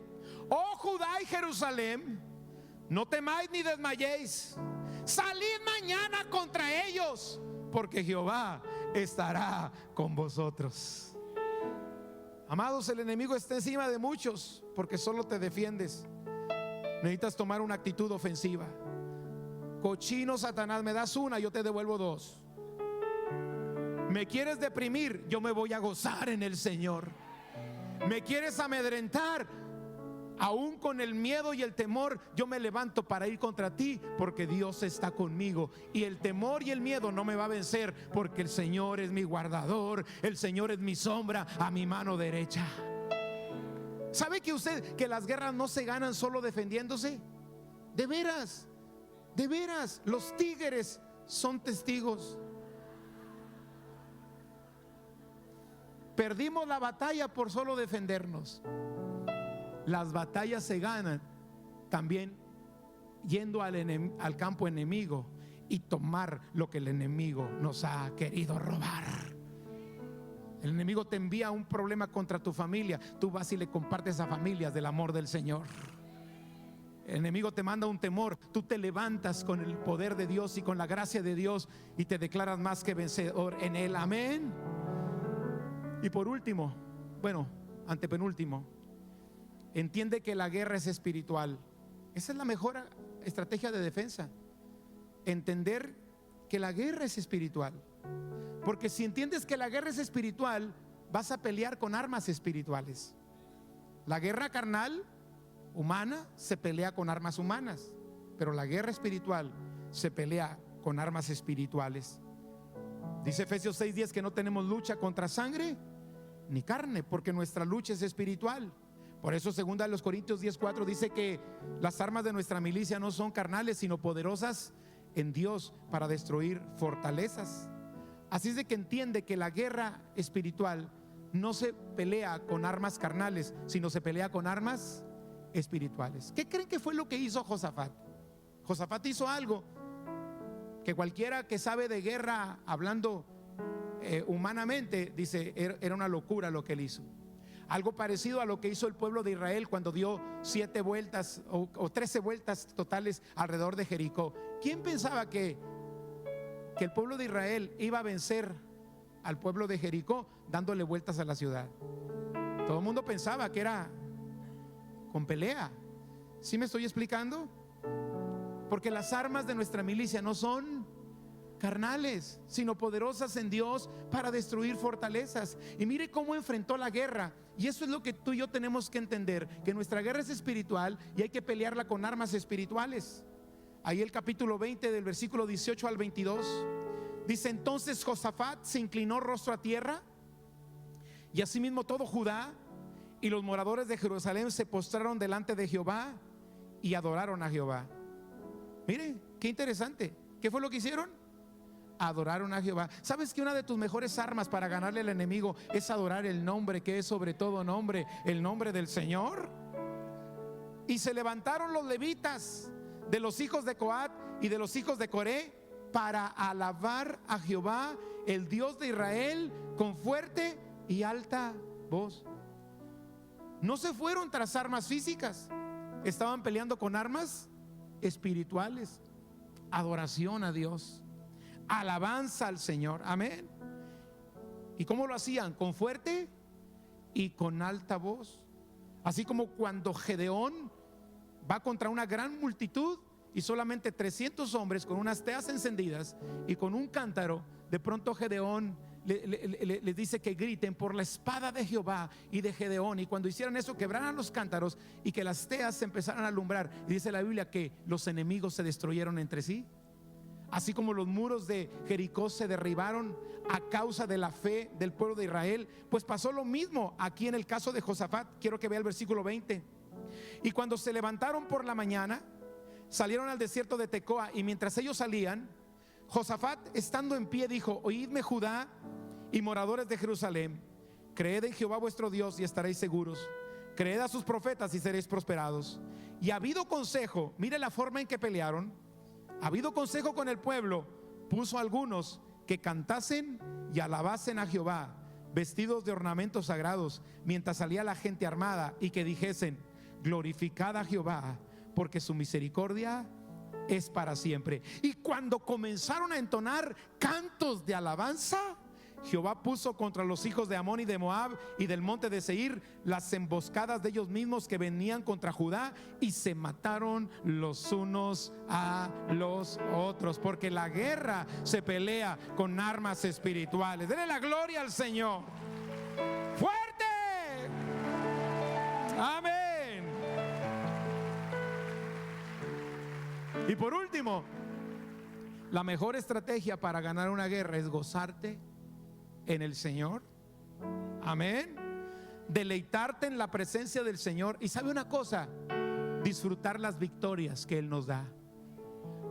oh Judá y Jerusalén, no temáis ni desmayéis, salid mañana contra ellos, porque Jehová estará con vosotros. Amados, el enemigo está encima de muchos porque solo te defiendes. Necesitas tomar una actitud ofensiva. Cochino Satanás, me das una, yo te devuelvo dos. Me quieres deprimir, yo me voy a gozar en el Señor. Me quieres amedrentar, aún con el miedo y el temor, yo me levanto para ir contra ti, porque Dios está conmigo. Y el temor y el miedo no me va a vencer, porque el Señor es mi guardador, el Señor es mi sombra a mi mano derecha. ¿Sabe que las guerras no se ganan solo defendiéndose? De veras, los tigres son testigos. Perdimos la batalla por solo defendernos. Las batallas se ganan también yendo al campo enemigo y tomar lo que el enemigo nos ha querido robar. El enemigo te envía un problema contra tu familia, tú vas y le compartes a familias del amor del Señor. El enemigo te manda un temor, tú te levantas con el poder de Dios y con la gracia de Dios y te declaras más que vencedor en Él. Amén. Y por último, antepenúltimo, entiende que la guerra es espiritual. Esa es la mejor estrategia de defensa. Entender que la guerra es espiritual. Porque si entiendes que la guerra es espiritual, vas a pelear con armas espirituales. La guerra carnal, humana, se pelea con armas humanas, pero la guerra espiritual se pelea con armas espirituales. Dice Efesios 6:10 que no tenemos lucha contra sangre ni carne, porque nuestra lucha es espiritual. Por eso 2 Corintios 10:4 dice que las armas de nuestra milicia no son carnales, sino poderosas en Dios para destruir fortalezas. Así es de que entiende que la guerra espiritual no se pelea con armas carnales, sino se pelea con armas espirituales. ¿Qué creen que fue lo que hizo Josafat? Josafat hizo algo que cualquiera que sabe de guerra, hablando humanamente, dice era una locura lo que él hizo. Algo parecido a lo que hizo el pueblo de Israel cuando dio 7 vueltas o 13 vueltas totales alrededor de Jericó. ¿Quién pensaba que el pueblo de Israel iba a vencer al pueblo de Jericó dándole vueltas a la ciudad? Todo el mundo pensaba que era con pelea. ¿Sí me estoy explicando? Porque las armas de nuestra milicia no son carnales, sino poderosas en Dios para destruir fortalezas. Y mire cómo enfrentó la guerra. Y eso es lo que tú y yo tenemos que entender, que nuestra guerra es espiritual y hay que pelearla con armas espirituales. Ahí el capítulo 20 del versículo 18 al 22 dice: entonces Josafat se inclinó rostro a tierra, y asimismo todo Judá y los moradores de Jerusalén se postraron delante de Jehová y adoraron a Jehová. Mire, qué interesante. ¿Qué fue lo que hicieron? Adoraron a Jehová. ¿Sabes que una de tus mejores armas para ganarle al enemigo es adorar el nombre que es sobre todo nombre, el nombre del Señor? Y se levantaron los levitas de los hijos de Coat y de los hijos de Coré para alabar a Jehová, el Dios de Israel, con fuerte y alta voz. No se fueron tras armas físicas, estaban peleando con armas espirituales. Adoración a Dios, alabanza al Señor, amén. ¿Y cómo lo hacían? Con fuerte y con alta voz. Así como cuando Gedeón va contra una gran multitud y solamente 300 hombres con unas teas encendidas y con un cántaro, de pronto Gedeón les dice que griten por la espada de Jehová y de Gedeón. Y cuando hicieran eso, quebraran los cántaros y que las teas se empezaran a alumbrar. Y dice la Biblia que los enemigos se destruyeron entre sí. Así como los muros de Jericó se derribaron a causa de la fe del pueblo de Israel, pues pasó lo mismo aquí en el caso de Josafat. Quiero que vea el versículo 20. Y cuando se levantaron por la mañana, salieron al desierto de Tecoa, y mientras ellos salían, Josafat, estando en pie, dijo: oídme, Judá y moradores de Jerusalén, creed en Jehová vuestro Dios y estaréis seguros, creed a sus profetas y seréis prosperados. Y ha habido consejo, mire la forma en que pelearon. Ha habido consejo con el pueblo, puso a algunos que cantasen y alabasen a Jehová, vestidos de ornamentos sagrados, mientras salía la gente armada, y que dijesen: glorificad a Jehová, porque su misericordia es para siempre. Y cuando comenzaron a entonar cantos de alabanza, Jehová puso contra los hijos de Amón y de Moab y del monte de Seir las emboscadas de ellos mismos que venían contra Judá, y se mataron los unos a los otros, porque la guerra se pelea con armas espirituales. Denle la gloria al Señor. ¡Fuerte! Amén. Y por último, la mejor estrategia para ganar una guerra es gozarte en el Señor. Amén. Deleitarte en la presencia del Señor. Y sabe una cosa, disfrutar las victorias que Él nos da.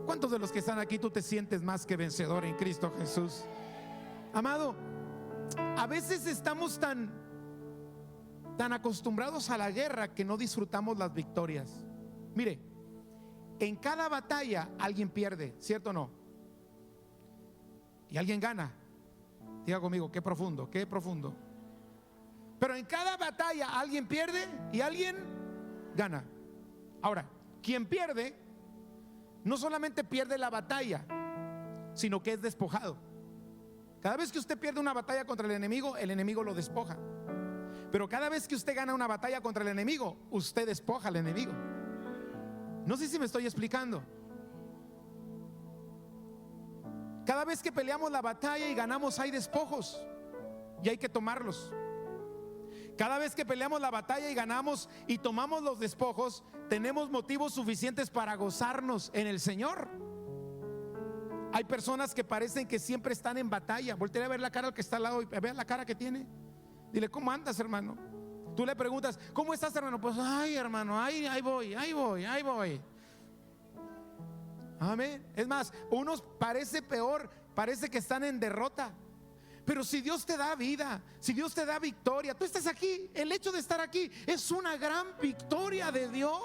¿Cuántos de los que están aquí tú te sientes más que vencedor en Cristo Jesús? Amado, a veces estamos tan acostumbrados a la guerra que no disfrutamos las victorias. Mire, en cada batalla alguien pierde, ¿cierto o no? Y alguien gana. Diga conmigo, qué profundo, qué profundo. Pero en cada batalla alguien pierde y alguien gana. Ahora, quien pierde no solamente pierde la batalla, sino que es despojado. Cada vez que usted pierde una batalla contra el enemigo lo despoja. Pero cada vez que usted gana una batalla contra el enemigo, usted despoja al enemigo. No sé si me estoy explicando. Cada vez que peleamos la batalla y ganamos hay despojos y hay que tomarlos. Cada vez que peleamos la batalla y ganamos y tomamos los despojos, tenemos motivos suficientes para gozarnos en el Señor. Hay personas que parecen que siempre están en batalla. Voltea a ver la cara al que está al lado y vea la cara que tiene. Dile, ¿cómo andas, hermano? Tú le preguntas, ¿cómo estás, hermano? Pues, ay, hermano, ahí voy. Amén. Es más, unos parece peor, parece que están en derrota. Pero si Dios te da vida, si Dios te da victoria, tú estás aquí. El hecho de estar aquí es una gran victoria de Dios.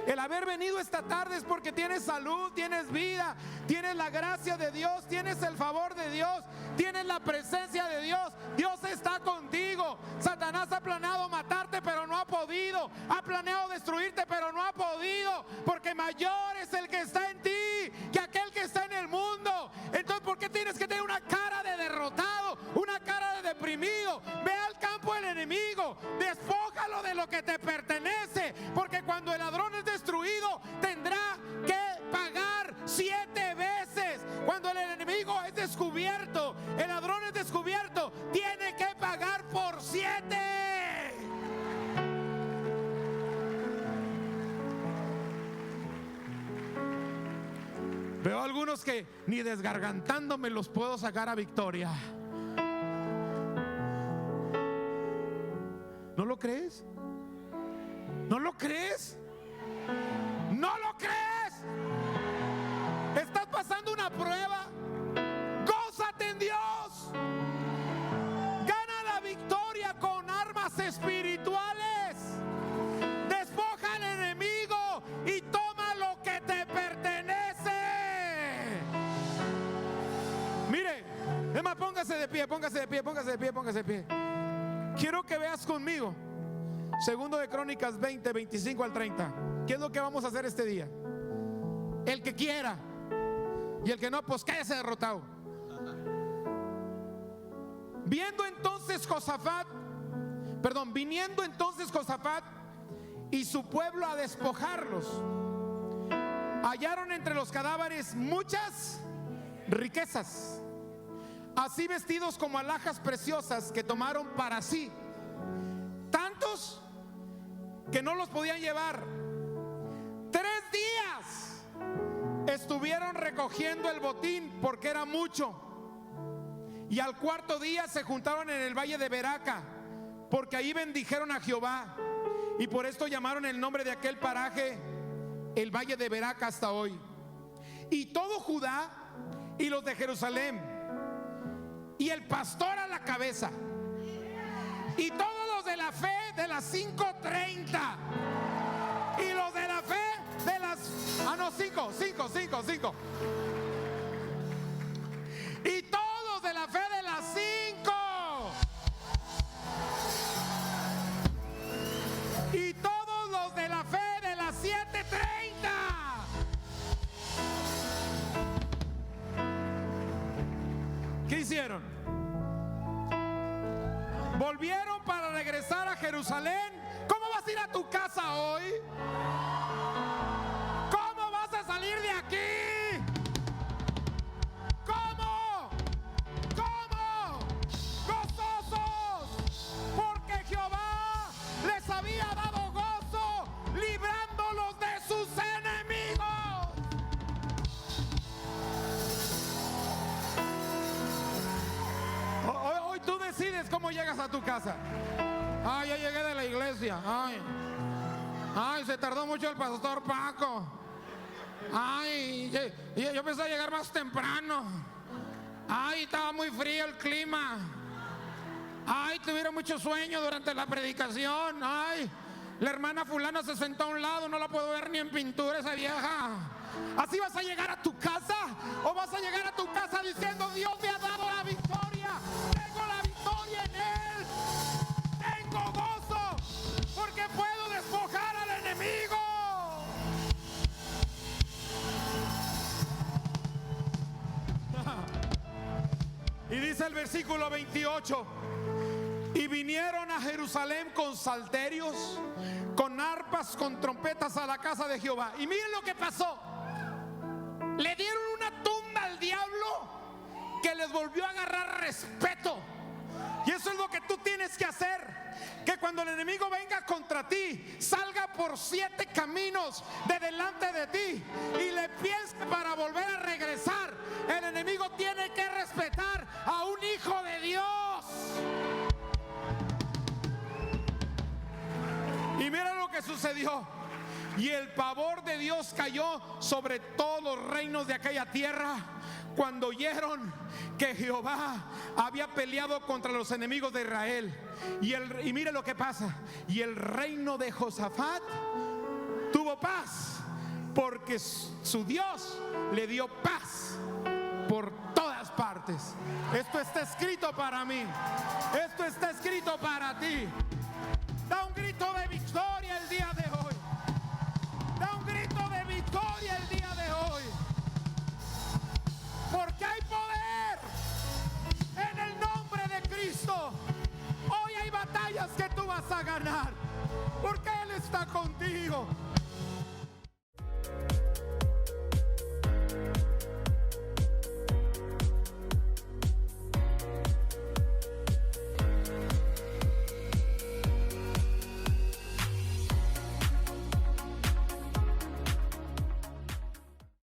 El haber venido esta tarde es porque tienes salud, tienes vida, tienes la gracia de Dios, tienes el favor de Dios, tienes la presencia de Dios. Dios está contigo. Satanás ha planeado matarte, pero no ha podido. Ha planeado destruirte, pero no ha podido, porque mayor es el que está en ti que aquel que está en el mundo. Entonces, ¿por qué tienes que tener una cara de derrotado, una cara de deprimido? Ve al campo del enemigo, despójalo de lo que te pertenece, porque cuando el ladrón es destruido, tendrá que pagar 7 veces. Cuando el enemigo es descubierto, el ladrón es descubierto, tiene que pagar por 7. Veo algunos que ni desgargantándome los puedo sacar a victoria. ¿No lo crees? ¿No lo crees? ¿No lo crees? ¿Estás pasando una prueba? Gózate en Dios. Gana la victoria con armas espirituales. Despoja al enemigo y toma lo que te pertenece. Mire, es más, póngase de pie. Quiero que veas conmigo Segundo de Crónicas 20, 25 al 30. ¿Qué es lo que vamos a hacer este día? El que quiera, y el que no, pues cállese derrotado. Viniendo entonces Josafat y su pueblo a despojarlos, hallaron entre los cadáveres muchas riquezas, así vestidos como alhajas preciosas que tomaron para sí, tantos que no los podían llevar. 3 días estuvieron recogiendo el botín porque era mucho, y al 4.º día se juntaron en el valle de Beraca, porque ahí bendijeron a Jehová, y por esto llamaron el nombre de aquel paraje el valle de Beraca hasta hoy. Y todo Judá y los de Jerusalén, y el pastor a la cabeza, y todos los de la fe de las 5:30, y los de la fe de las 5, y todos de la fe de las 5, y todos los de la fe de las 7:30. ¿Qué hicieron? Volvieron para regresar a Jerusalén. ¿Cómo vas a ir a tu casa hoy? ¿Cómo vas a salir de aquí? ¿Cómo? Gozosos, porque Jehová les había dado gozo, librándolos de sus enemigos. Hoy tú decides cómo llegas a tu casa. Ay, ya llegué de la iglesia. Ay, se tardó mucho el pastor Paco. Ay, yo pensé a llegar más temprano. Ay, estaba muy frío el clima. Ay, tuvieron mucho sueño durante la predicación. Ay, la hermana fulana se sentó a un lado, no la puedo ver ni en pintura esa vieja. ¿Así vas a llegar a tu casa? ¿O vas a llegar a tu casa diciendo, Dios me ha dado la victoria? Tengo la victoria en Él. Tengo gozo porque puedo despojar al enemigo. Y dice el versículo 28: y vinieron a Jerusalén con salterios, con arpas, con trompetas a la casa de Jehová. Y miren lo que pasó. Le dieron una tumba al diablo les volvió a agarrar respeto. Y eso es lo que tú tienes que hacer. Que cuando el enemigo venga contra ti, salga por 7 caminos de delante de ti y le piense para volver a regresar. El enemigo tiene que respetar a un hijo de Dios. Y mira lo que sucedió. Y el pavor de Dios cayó sobre todos los reinos de aquella tierra cuando oyeron que Jehová había peleado contra los enemigos de Israel. Y mire lo que pasa. Y el reino de Josafat tuvo paz, porque su Dios le dio paz por todas partes. Esto está escrito para mí. Esto está escrito para ti. Da un grito de victoria el día de hoy. Da un grito de victoria el día de hoy. Porque hay poder en el nombre de Cristo. Hoy hay batallas que tú vas a ganar, porque Él está contigo.